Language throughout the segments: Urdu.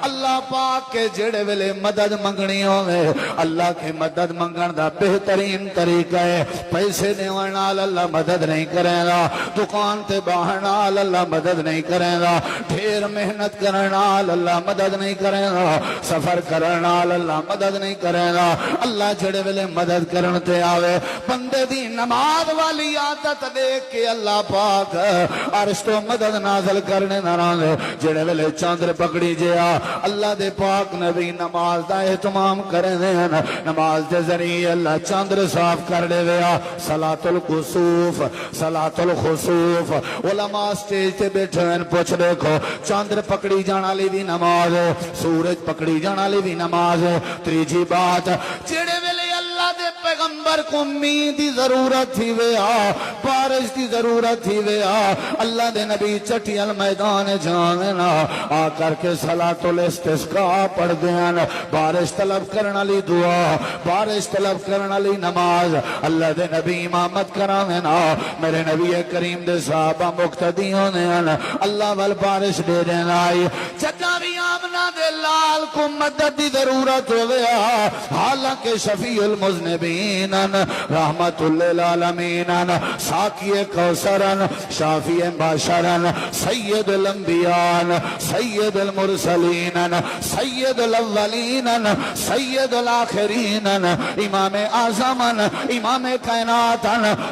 اللہ پاک کے جڑے ویلے مدد منگنی ہوئے اللہ کے مدد منگن دا بہترین طریقہ ہے پیسے دیوان نال اللہ مدد نہیں کریں گا دکان تے باہر نال اللہ مدد نہیں کریں گا ڈھیر محنت کرنے نال اللہ مدد نہیں کریں گا سفر کرنے نال اللہ مدد نہیں کریں گا اللہ جڑے ویلے مدد کرن تے آوے بندے دی نماز والی عادت دیکھ کے اللہ پاک عرش تو مدد نازل کرنے ناراض جڑے ویلے چاندر پکڑی جیا اللہ دے پاک نبی نماز دا اہتمام کریں دے نماز دے ذریعے اللہ چاندر صاف کر دے ویا صلاۃ الخسوف صلاۃ الخسوف علماء سٹیج تے بیٹھے ہیں پوچھ دیکھو چاندر پکڑی جانا لی بھی نماز ہے سورج پکڑی جانا لی بھی نماز ہے تیجی بات جڑے ویلے اللہ دے پیغمبر کو امید دی ضرورت تھی ویا بارش دی ضرورت تھی ویا اللہ دے نبی چٹیل میدان جانا آ کر کے صلاۃ الاستسقاء پڑھ دیاں بارش طلب کرنا لی دعا بارش طلب کرنا لی نماز اللہ دے نبی امامت کراوینا میرے نبی کریم دے صحابہ مقتدی ہونے اللہ وال بارش دے دینا آئی جدہ بھی آمنہ دے لال کو مدد دی ضرورت ہو گیا حالانکہ شفیع المذنبین رحمت للعالمین ساکی کوثرن شافی باشرن سید الانبیاء سید المرسلین سید الاولین سید الاخرین امام اعظم امام کائنات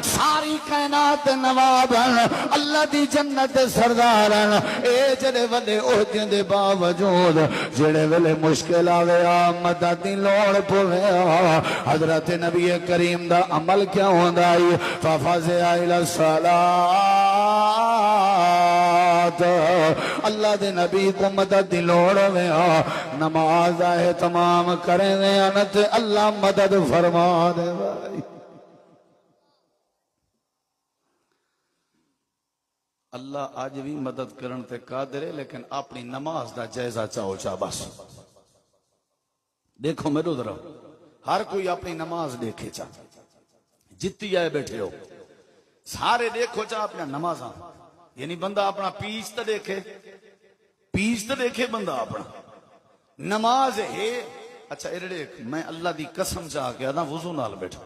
ساری کائنات نواب اللہ دی جنت سردارن اے جڑے وڈے عہدے دے باوجود جڑے ویلے مشکل آوے مدد دی لوڑ پوے حضرت نبی کریم دا عمل کیا ہوندا ہے ففزع الی الصلاۃ اللہ دے نبی کو مدد دی لوڑ ہوے نماز دا اہتمام کریں انت اللہ مدد فرما دے بھائی اللہ آج بھی مدد کرن تے قادر ہے لیکن اپنی نماز دا جائزہ چاہو چاہ بس دیکھو میرے ذرا ہر کوئی اپنی نماز دیکھے چاہ جتی آئے بیٹھے ہو سارے دیکھو چاہ اپنا نماز یعنی بندہ اپنا پیچ تو دیکھے بندہ اپنا نماز ہے اچھا ارڑے میں اللہ دی قسم چاہ کے آدھا وضو نال بیٹھا